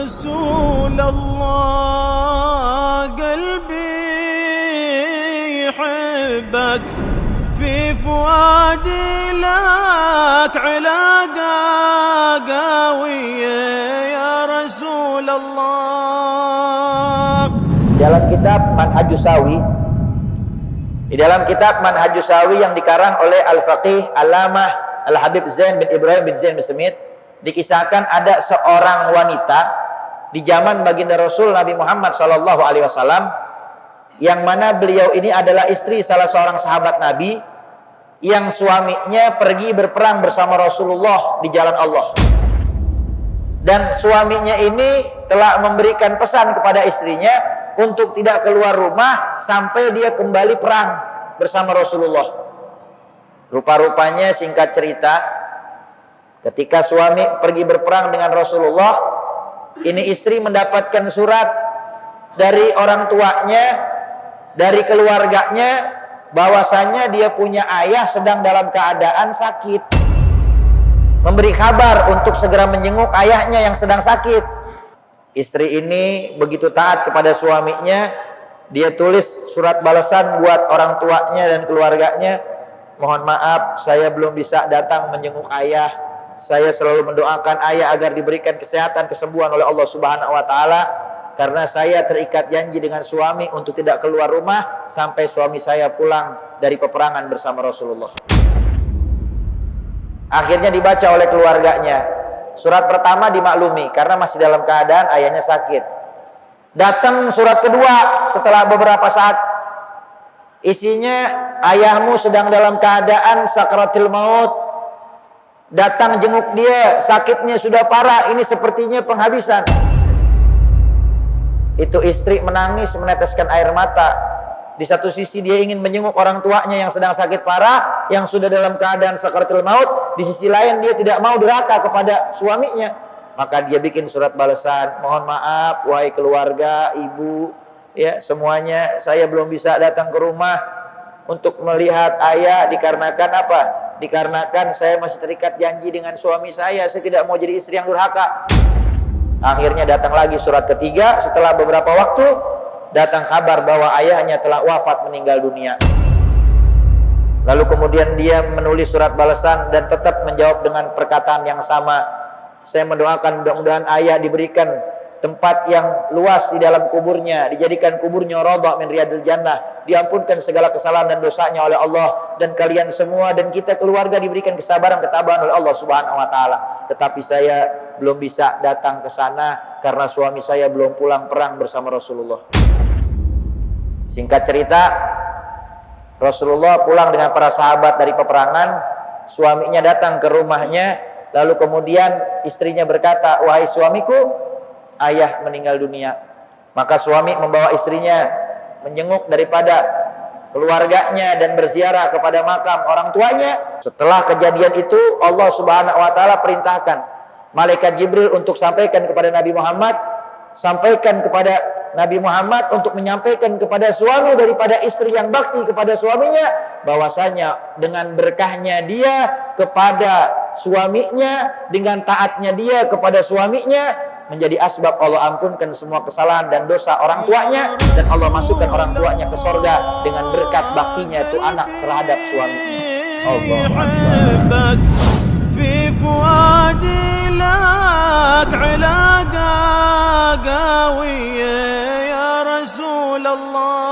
رسول الله قلبي يحبك في فؤادي لك علاقة قوية يا رسول الله. Dalam kitab Manhajus Sawi, di dalam kitab Manhajus Sawi yang dikarang oleh Al-Faqih Allamah Al-Habib Zain bin Ibrahim bin Zain bin Smith, dikisahkan ada seorang wanita di zaman baginda Rasul Nabi Muhammad SAW, yang mana beliau ini adalah istri salah seorang sahabat Nabi yang suaminya pergi berperang bersama Rasulullah di jalan Allah. Dan suaminya ini telah memberikan pesan kepada istrinya untuk tidak keluar rumah sampai dia kembali perang bersama Rasulullah. Rupa-rupanya, singkat cerita, ketika suami pergi berperang dengan Rasulullah, ini istri mendapatkan surat dari orang tuanya, dari keluarganya, bahwasannya dia punya ayah sedang dalam keadaan sakit. Memberi kabar untuk segera menjenguk ayahnya yang sedang sakit. Istri ini begitu taat kepada suaminya, dia tulis surat balasan buat orang tuanya dan keluarganya. Mohon maaf, saya belum bisa datang menjenguk ayah. Saya selalu mendoakan ayah agar diberikan kesehatan, kesembuhan oleh Allah Subhanahu wa taala, karena saya terikat janji dengan suami untuk tidak keluar rumah sampai suami saya pulang dari peperangan bersama Rasulullah. Akhirnya dibaca oleh keluarganya. Surat pertama dimaklumi karena masih dalam keadaan ayahnya sakit. Datang surat kedua setelah beberapa saat, isinya ayahmu sedang dalam keadaan sakaratil maut. Datang jenguk dia, sakitnya sudah parah, ini sepertinya penghabisan. Itu istri menangis, meneteskan air mata. Di satu sisi dia ingin menjenguk orang tuanya yang sedang sakit parah, yang sudah dalam keadaan sakaratul maut. Di sisi lain dia tidak mau durhaka kepada suaminya. Maka dia bikin surat balasan, mohon maaf wahai keluarga, ibu, ya semuanya, saya belum bisa datang ke rumah untuk melihat ayah dikarenakan apa? Dikarenakan saya masih terikat janji dengan suami saya tidak mau jadi istri yang durhaka. Akhirnya datang lagi surat ketiga. Setelah beberapa waktu datang kabar bahwa ayahnya telah wafat, meninggal dunia. Lalu kemudian dia menulis surat balasan dan tetap menjawab dengan perkataan yang sama. Saya mendoakan mudah-mudahan ayah diberikan tempat yang luas di dalam kuburnya, dijadikan kuburnya raudhah min riyadil jannah, diampunkan segala kesalahan dan dosanya oleh Allah, dan kalian semua dan kita keluarga diberikan kesabaran, ketabahan oleh Allah Subhanahu wa taala. Tetapi saya belum bisa datang ke sana karena suami saya belum pulang perang bersama Rasulullah. Singkat cerita, Rasulullah pulang dengan para sahabat dari peperangan. Suaminya datang ke rumahnya, lalu kemudian istrinya berkata, wahai suamiku, ayah meninggal dunia. Maka suami membawa istrinya menjenguk daripada keluarganya dan berziarah kepada makam orang tuanya. Setelah kejadian itu, Allah Subhanahu wa taala perintahkan malaikat Jibril untuk sampaikan kepada Nabi Muhammad, sampaikan kepada Nabi Muhammad untuk menyampaikan kepada suami daripada istri yang bakti kepada suaminya, bahwasanya dengan berkahnya dia kepada suaminya, dengan taatnya dia kepada suaminya, menjadi asbab Allah ampunkan semua kesalahan dan dosa orang tuanya, dan Allah masukkan orang tuanya ke surga dengan berkat baktinya itu anak terhadap suaminya. Allahu Akbar. في فؤادي لك علاقة قوية يا رسول الله.